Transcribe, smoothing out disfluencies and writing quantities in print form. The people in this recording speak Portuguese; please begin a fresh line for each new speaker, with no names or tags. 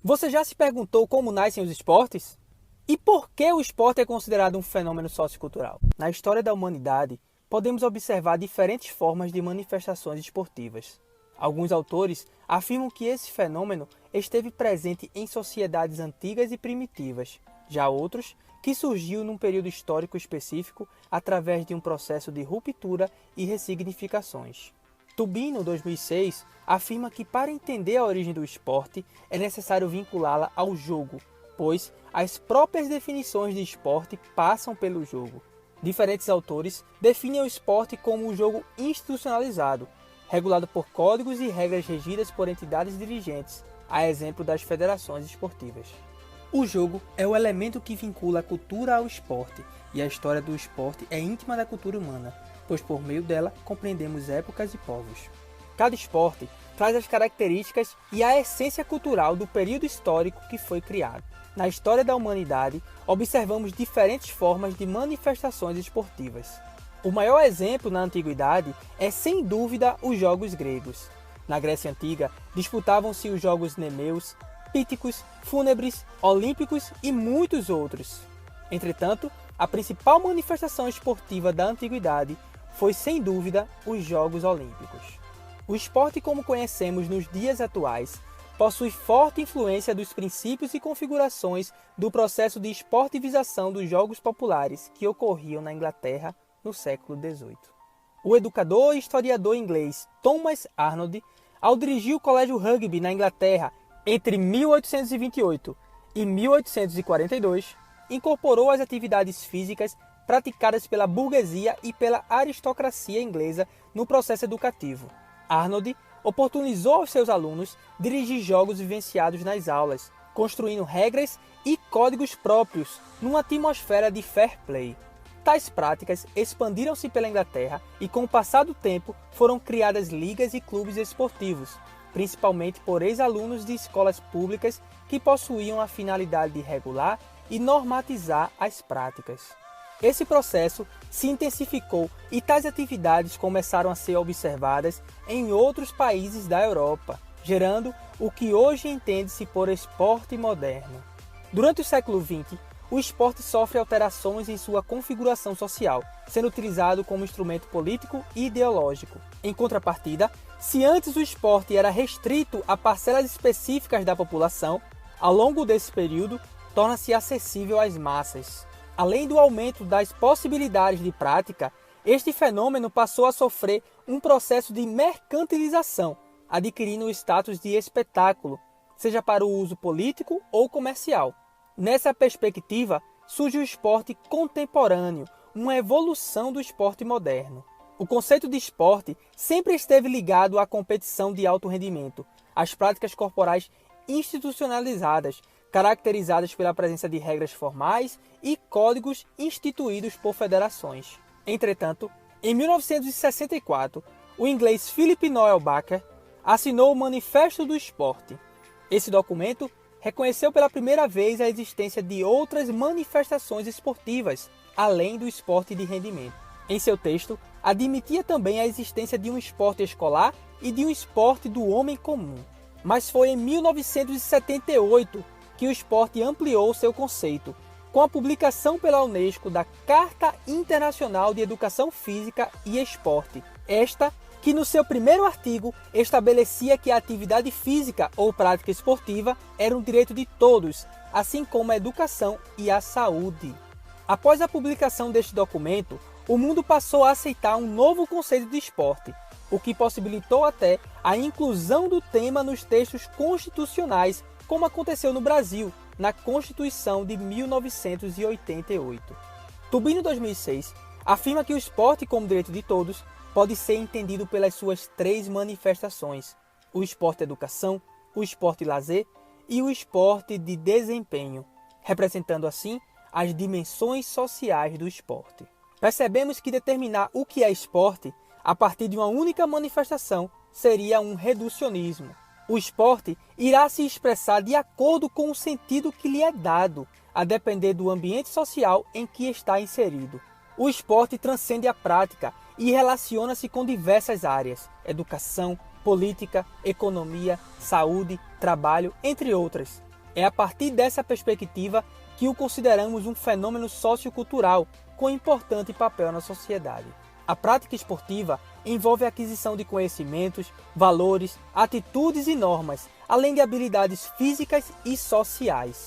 Você já se perguntou como nascem os esportes? E por que o esporte é considerado um fenômeno sociocultural? Na história da humanidade, podemos observar diferentes formas de manifestações esportivas. Alguns autores afirmam que esse fenômeno esteve presente em sociedades antigas e primitivas. Já outros, que surgiu num período histórico específico através de um processo de ruptura e ressignificações. Tubino, 2006, afirma que para entender a origem do esporte é necessário vinculá-la ao jogo, pois as próprias definições de esporte passam pelo jogo. Diferentes autores definem o esporte como um jogo institucionalizado, regulado por códigos e regras regidas por entidades dirigentes, a exemplo das federações esportivas. O jogo é o elemento que vincula a cultura ao esporte, e a história do esporte é íntima da cultura humana, pois por meio dela compreendemos épocas e povos. Cada esporte traz as características e a essência cultural do período histórico que foi criado. Na história da humanidade, observamos diferentes formas de manifestações esportivas. O maior exemplo na antiguidade é, sem dúvida, os jogos gregos. Na Grécia Antiga, disputavam-se os jogos nemeus, píticos, fúnebres, olímpicos e muitos outros. Entretanto, a principal manifestação esportiva da antiguidade foi, sem dúvida, os Jogos Olímpicos. O esporte como conhecemos nos dias atuais possui forte influência dos princípios e configurações do processo de esportivização dos Jogos Populares que ocorriam na Inglaterra no século XVIII. O educador e historiador inglês Thomas Arnold, ao dirigir o Colégio Rugby na Inglaterra entre 1828 e 1842, incorporou as atividades físicas praticadas pela burguesia e pela aristocracia inglesa no processo educativo. Arnold oportunizou aos seus alunos dirigir jogos vivenciados nas aulas, construindo regras e códigos próprios numa atmosfera de fair play. Tais práticas expandiram-se pela Inglaterra e, com o passar do tempo, foram criadas ligas e clubes esportivos, principalmente por ex-alunos de escolas públicas que possuíam a finalidade de regular e normatizar as práticas. Esse processo se intensificou e tais atividades começaram a ser observadas em outros países da Europa, gerando o que hoje entende-se por esporte moderno. Durante o século XX, o esporte sofre alterações em sua configuração social, sendo utilizado como instrumento político e ideológico. Em contrapartida, se antes o esporte era restrito a parcelas específicas da população, ao longo desse período, torna-se acessível às massas. Além do aumento das possibilidades de prática, este fenômeno passou a sofrer um processo de mercantilização, adquirindo o status de espetáculo, seja para o uso político ou comercial. Nessa perspectiva, surge o esporte contemporâneo, uma evolução do esporte moderno. O conceito de esporte sempre esteve ligado à competição de alto rendimento, às práticas corporais institucionalizadas, caracterizadas pela presença de regras formais e códigos instituídos por federações. Entretanto, em 1964, o inglês Philip Noel Baker assinou o Manifesto do Esporte. Esse documento reconheceu pela primeira vez a existência de outras manifestações esportivas, além do esporte de rendimento. Em seu texto, admitia também a existência de um esporte escolar e de um esporte do homem comum. Mas foi em 1978 que o esporte ampliou seu conceito, com a publicação pela Unesco da Carta Internacional de Educação Física e Esporte. Esta que no seu primeiro artigo estabelecia que a atividade física ou prática esportiva era um direito de todos, assim como a educação e a saúde. Após a publicação deste documento, o mundo passou a aceitar um novo conceito de esporte, o que possibilitou até a inclusão do tema nos textos constitucionais, como aconteceu no Brasil, na Constituição de 1988. Tubino, 2006, afirma que o esporte como direito de todos pode ser entendido pelas suas três manifestações: o esporte educação, o esporte lazer e o esporte de desempenho, representando assim as dimensões sociais do esporte. Percebemos que determinar o que é esporte a partir de uma única manifestação seria um reducionismo. O esporte irá se expressar de acordo com o sentido que lhe é dado, a depender do ambiente social em que está inserido. O esporte transcende a prática e relaciona-se com diversas áreas: educação, política, economia, saúde, trabalho, entre outras. É a partir dessa perspectiva que o consideramos um fenômeno sociocultural com importante papel na sociedade. A prática esportiva envolve a aquisição de conhecimentos, valores, atitudes e normas, além de habilidades físicas e sociais.